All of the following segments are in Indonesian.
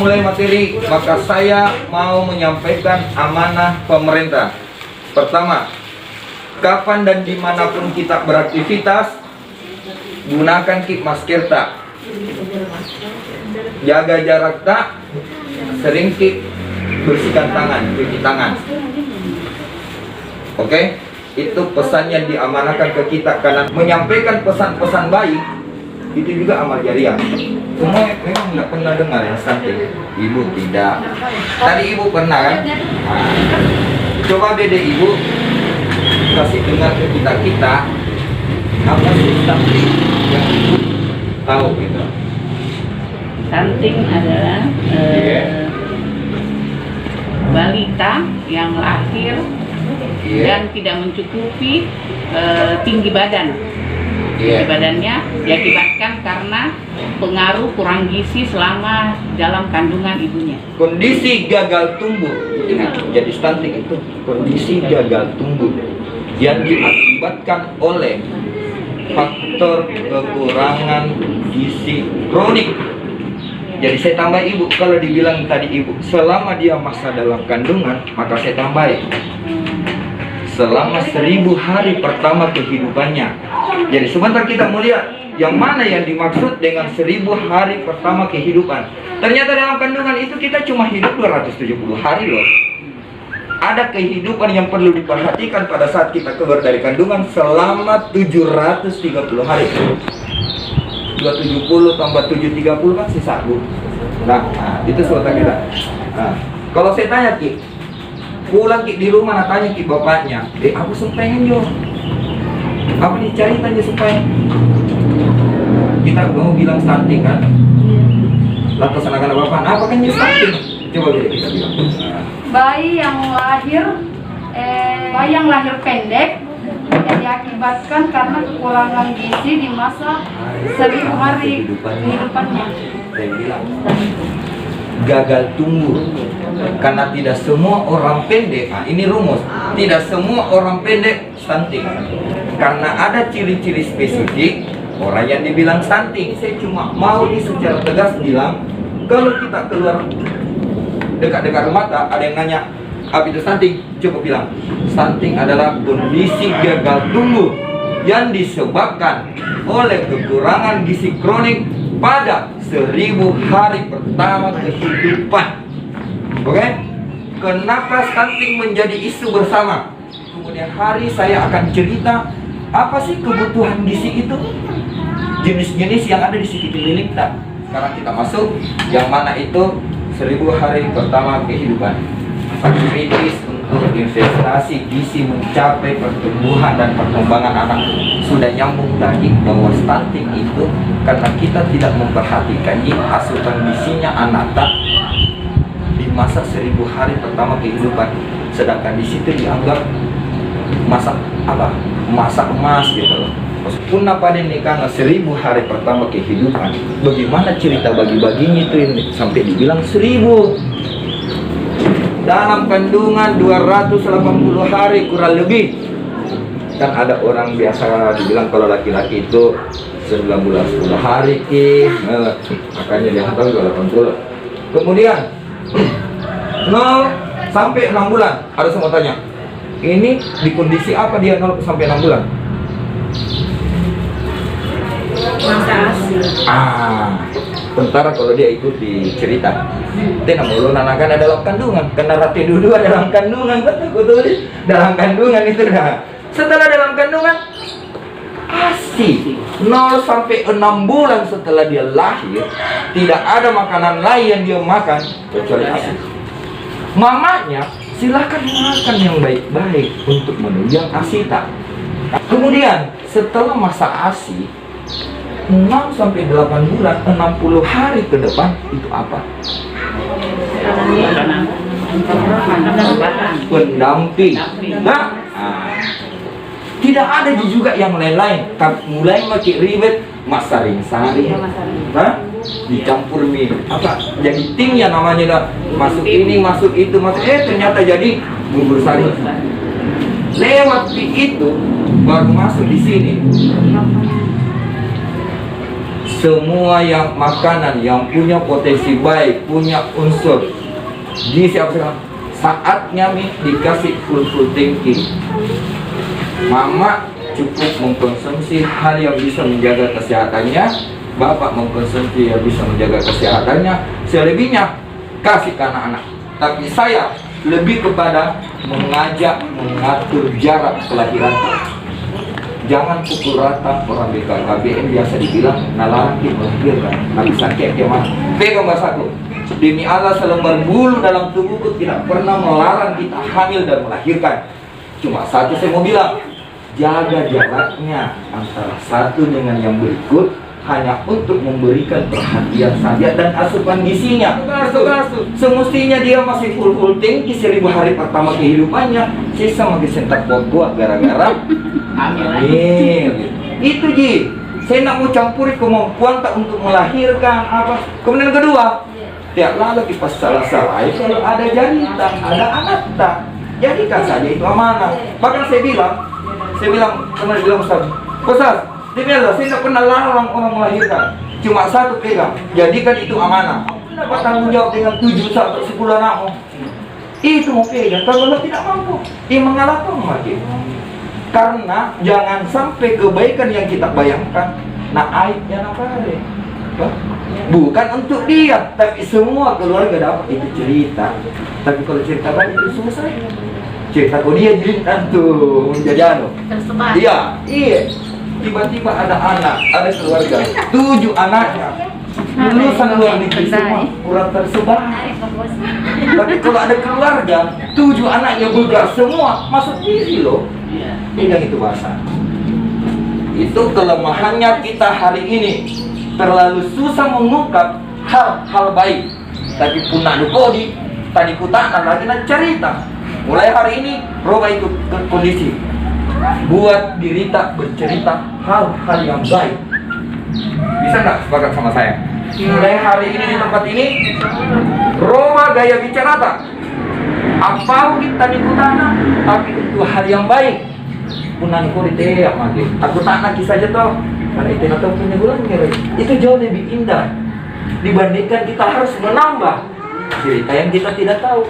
mulai materi, maka saya mau menyampaikan amanah pemerintah. Pertama, kapan dan dimanapun kita beraktivitas, gunakan masker tak, jaga jarak tak, sering bersihkan tangan, cuci tangan. Oke? Itu pesan yang diamanahkan ke kita, karena menyampaikan pesan-pesan baik itu juga amal jariah. Semua memang nggak pernah dengar yang stunting. Ibu tidak. Tadi ibu pernah kan? Nah, coba beda ibu kasih dengar ke kita apa sih stunting yang ibu tahu gitu. Stunting adalah balita yang lahir dan tidak mencukupi tinggi badan. Tinggi badannya diakibatkan karena pengaruh kurang gizi selama dalam kandungan ibunya. Kondisi gagal tumbuh, ingat, jadi stunting itu kondisi gagal tumbuh yang diakibatkan oleh faktor kekurangan gizi kronik. Jadi saya tambah ibu, kalau dibilang tadi ibu selama dia masa dalam kandungan, maka saya tambahin selama 1000 hari pertama kehidupannya. Jadi sebentar kita mau lihat yang mana yang dimaksud dengan 1000 hari pertama kehidupan. Ternyata dalam kandungan itu kita cuma hidup 270 hari loh. Ada kehidupan yang perlu diperhatikan pada saat kita keluar dari kandungan selama 730 hari. 270 tambah 730 kan sisa 1. Nah, itu sebentar kita. Nah, kalau saya tanya Ki, pulang Ki di rumah, tanya Ki bapaknya, aku sempengen yo. Apa dicari tanya supaya kita mau bilang stunting kan? Lantas anak-anak bapak, apa kan dia stunting? Coba kita bilang. Bayi yang lahir pendek yang diakibatkan karena kekurangan gizi di masa 1000 hari kehidupannya. Saya bilang gagal tumbuh karena tidak semua orang pendek. Nah, ini rumus, tidak semua orang pendek stunting. Karena ada ciri-ciri spesifik orang yang dibilang stunting. Saya cuma mau secara tegas bilang, kalau kita keluar dekat-dekat mata ada yang nanya apa itu stunting, cukup bilang stunting adalah kondisi gagal tumbuh yang disebabkan oleh kekurangan gizi kronik pada 1000 hari pertama kehidupan. Oke? Kenapa stunting menjadi isu bersama? Kemudian hari saya akan cerita apa sih kebutuhan gizi itu, jenis-jenis yang ada di sekeliling kita. Sekarang kita masuk yang mana itu 1000 hari pertama kehidupan. Kritis untuk investasi gizi mencapai pertumbuhan dan perkembangan anak. Sudah nyambung tadi bahwa stunting itu karena kita tidak memperhatikan asupan gizinya anak di masa 1000 hari pertama kehidupan. Sedangkan di situ dianggap masa emas gitu loh. Punna pada nikah 1000 hari pertama kehidupan. Bagaimana cerita bagi-baginya itu yang sampai dibilang 1000. Dalam kandungan 280 hari kurang lebih. Kan ada orang biasa dibilang kalau laki-laki itu 9 bulan 10 hari makanya dia tahu 280. Kemudian 0 sampai 6 bulan. Ada semua tanya, ini di kondisi apa dia 0 sampai 6 bulan? Masa ASI. Sementara kalau dia ikuti cerita, dia namanya nanakan dalam kandungan, karena rati dua dalam kandungan, betul dalam kandungan itu dah. Setelah dalam kandungan, ASI 0 sampai 6 bulan setelah dia lahir, tidak ada makanan lain yang dia makan kecuali ASI. Mamanya silahkan makan yang baik-baik untuk menunjang ASI. Kemudian setelah masa ASI 6 sampai 8 bulan, 60 hari ke depan itu apa? Pendamping. Nah, tidak ada juga yang lain-lain. Mulai makin ribet, masaring-saring, dicampur mie. Apa? Jadi tim ya namanya dah. Masuk ini, masuk itu, masuk. Ternyata jadi bubur sari. Lewat itu baru masuk di sini. semua yang makanan yang punya potensi baik, punya unsur gizi apa segala, saatnya Mi dikasih full tangki. Mama cukup mengkonsumsi hal yang bisa menjaga kesehatannya, bapak mengkonsumsi yang bisa menjaga kesehatannya, selebihnya kasih ke anak-anak. Tapi saya lebih kepada mengajak, mengatur jarak kelahiran. Jangan pukul rata. Orang BKKBN biasa dibilang nalarang kita melahirkan. Nabi sakit gimana? Pegang bahasaku. Demi Allah, selembar bulu dalam tubuhku tidak pernah melarang kita hamil dan melahirkan. Cuma satu saya mau bilang, jaga jaraknya antara satu dengan yang berikut, hanya untuk memberikan perhatian saja dan asupan gizinya. Semestinya dia masih full tangki 1000 hari pertama kehidupannya, sisa makin sentak kuat gara-gara hamil. Itu Ji, saya nak mau campuri kemampuan tak untuk melahirkan apa. Kemudian kedua, tiap lagi pas salah-salah itu kalau ada janita, ada anak tak, jadikan saja itu amanah. Bahkan saya bilang pernah bilang Ustaz, demi Allah, saya tidak pernah larang orang melahirkan. Cuma satu pegang, jadikan itu amanah. Dapat tanggung jawab dengan 7 sampai 10 anakmu. Itu mau pegang. Kalau Allah tidak mampu, dia mengalahkan mati. Karena jangan sampai kebaikan yang kita bayangkan, aibnya apa ada. Bukan untuk dia, tapi semua keluarga dapat itu cerita. Tapi kalau cerita baik itu selesai. Cerita kau dia cerita tuh menjadi tersebar. Iya. Tiba-tiba ada anak, ada keluarga, 7 anaknya lulusan luar negeri semua, kurang tersebar. Tapi kalau ada keluarga, 7 anaknya bergerak semua, masuk TV loh. Pegang itu bahasa. Itu kelemahannya kita hari ini, terlalu susah mengungkap hal-hal baik. Tapi punah dukodi, tadi kutana lagi nak cerita. Mulai hari ini, roba itu kondisi. Buat diri tak bercerita hal-hal yang baik. Bisa nggak sepakat sama saya? Mulai hari ini di tempat ini, Roma gaya bicara tak? Apa kita nikutana, tapi itu hal yang baik. Punan ko rite ya magi. Aku tak nak saja toh. Karena itu atau punya bulan itu jauh lebih indah dibandingkan kita harus menambah cerita yang kita tidak tahu.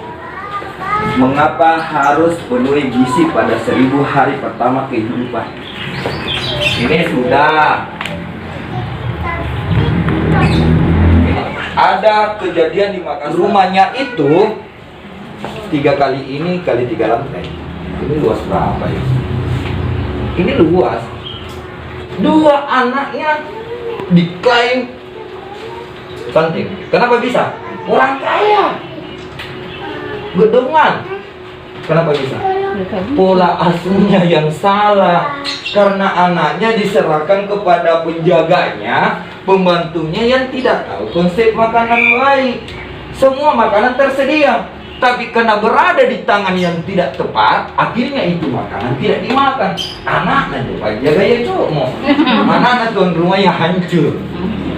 Mengapa harus penuhi gizi pada 1000 hari pertama kehidupan? Ini sudah ada kejadian di Makassar. Rumahnya itu 3 kali ini kali 3 lantai. Ini luas berapa ya? Ini luas. 2 anaknya diklaim stunting. Kenapa bisa? Orang kaya. Gedungan. Kenapa bisa? Pola asuhnya yang salah. Karena anaknya diserahkan kepada penjaganya, pembantunya yang tidak tahu konsep makanan baik. Semua makanan tersedia, tapi karena berada di tangan yang tidak tepat, akhirnya itu makanan tidak dimakan. Anaknya tuh jaga ya cowok. Mana tuan rumahnya hancur.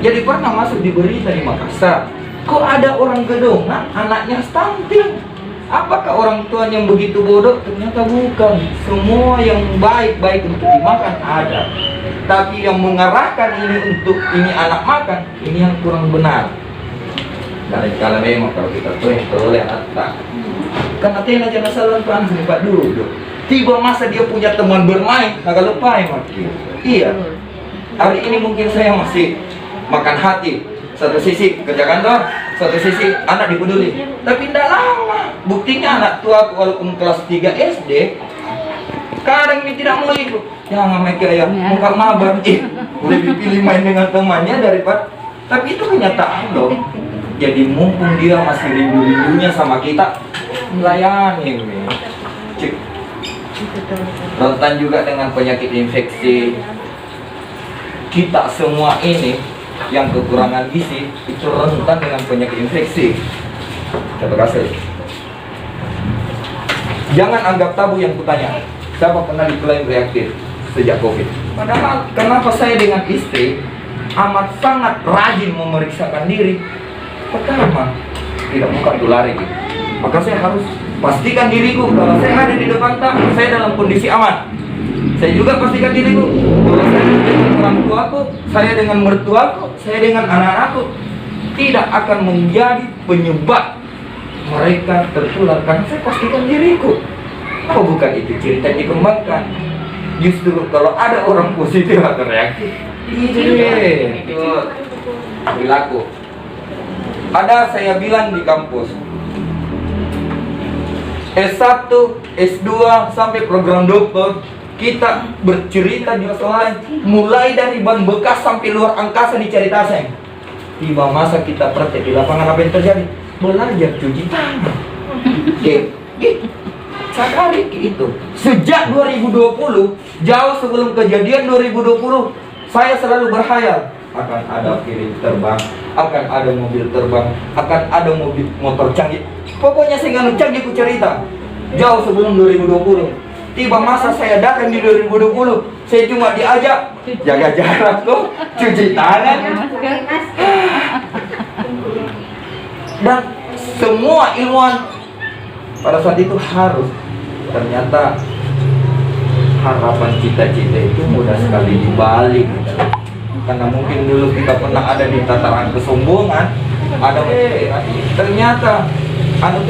Jadi pernah masuk di berita di Makassar, kok ada orang gedungan anaknya stunting. Apakah orang tua yang begitu bodoh? Ternyata bukan. Semua yang baik-baik untuk dimakan ada. Tapi yang mengarahkan ini untuk ini anak makan, ini yang kurang benar. Kalau memang kalau kita oleh anak, karena tena jangan salah tuan sempat duduk. Tiba masa dia punya teman bermain, agak lupa mati. Iya. Hari ini mungkin saya masih makan hati. Satu sisi kerja kantor, satu sisi anak dipeduli. Tapi tidak lama. Buktinya anak tua walaupun kelas 3 SD, kadang ini tidak mau ikut. Jangan mereka ya, muka mabar. Lebih pilih main dengan temannya daripada. Tapi itu kenyataan loh. Jadi mumpung dia masih rindu-rindunya sama kita, melayani. Cik. Rentan juga dengan penyakit infeksi. Kita semua ini yang kekurangan gizi itu rentan dengan penyakit infeksi. Contoh kasus. Jangan anggap tabu yang kutanya. Siapa pernah diklaim reaktif sejak COVID? Padahal kenapa saya dengan istri amat sangat rajin memeriksakan diri. Pertama, tidak bukan tulari gitu. Maka saya harus pastikan diriku kalau saya ada di depan tak, saya dalam kondisi aman. Saya juga pastikan diriku kalau saya dengan orang tuaku, saya dengan mertuaku, saya dengan anak-anakku tidak akan menjadi penyebab mereka tertular, karena saya pastikan diriku. Oh, bukan itu cerita yang dikembangkan. Justru kalau ada orang positif atau reaktif, itu perilaku. Ada saya bilang di kampus, S1, S2 sampai program doktor, kita bercerita di lain, mulai dari ban bekas sampai luar angkasa dicari taseng. Tiba masa kita praktek di lapangan, apa yang terjadi? Belajar cuci tangan. Sadari itu. Sejak 2020, jauh sebelum kejadian 2020, saya selalu berkhayal akan ada piring terbang, akan ada mobil terbang, akan ada mobil motor canggih. Pokoknya saya nggak canggih ku cerita. Jauh sebelum 2020. Tiba masa saya datang di 2020, saya cuma diajak jaga jarak kok, cuci tangan. Dan semua ilmuwan pada saat itu harus, ternyata harapan cita-cita itu mudah sekali dibalik. Karena mungkin dulu kita pernah ada di tataran kesombongan, ada ternyata anu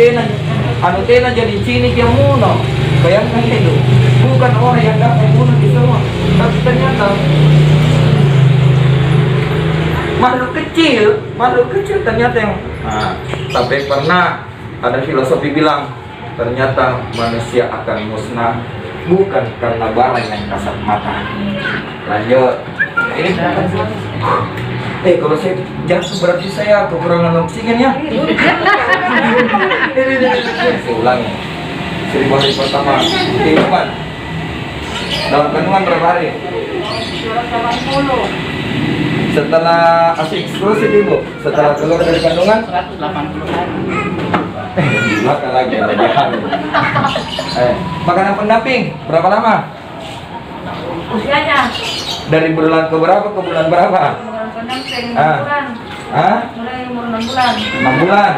tena jadi cinik yang muno. Bayangkan itu, bukan orang yang dapat bunuh di semua, tapi ternyata makhluk kecil ternyata yang sampai pernah ada filosofi bilang ternyata manusia akan musnah bukan karena barang yang kasat mata. Lanjut. Ini kalau saya jatuh berarti saya kekurangan oksigen ya. Saya ulangi. 1000 hari pertama kehidupan dalam kandungan berapa hari? 280. Setelah asik eksklusif ibu, setelah keluar dari kandungan 180 hari. Makan lagi lebih hari. Makanan pendamping berapa lama? Usianya Dari bulan ke berapa ke bulan berapa? bulan ke 6 bulan. Mulai umur 6 bulan. 6 bulan.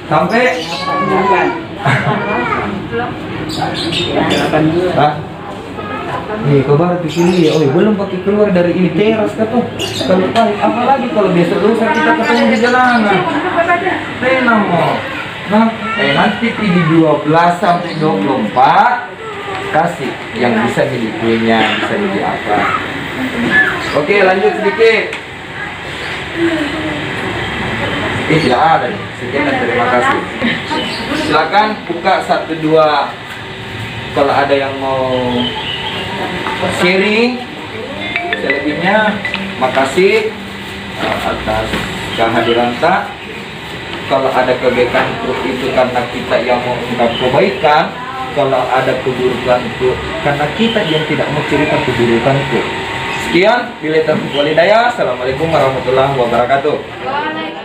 Sampai 8 bulan. Kau baru pilih, belum pakai keluar dari ini teras kata. Kalau balik, apalagi kalau biasa lusa kita ketemu di jalanan. Tenang mau. Nah, nanti di 12 sampai 24 kasih yang bisa jadi kuenya, bisa jadi apa. Oke, lanjut sedikit. Tidak ada nih. Sekian dan terima kasih. Silakan buka 1-2 kalau ada yang mau sharing. Selebihnya makasih atas kehadiran tak. Kalau ada kebaikan itu karena kita yang mau ungkap kebaikan, kalau ada keburukan itu karena kita yang tidak mau cerita keburukan itu. Sekian, billahi taufiq wal hidayah. Assalamualaikum warahmatullahi wabarakatuh. Waalaikumsalam.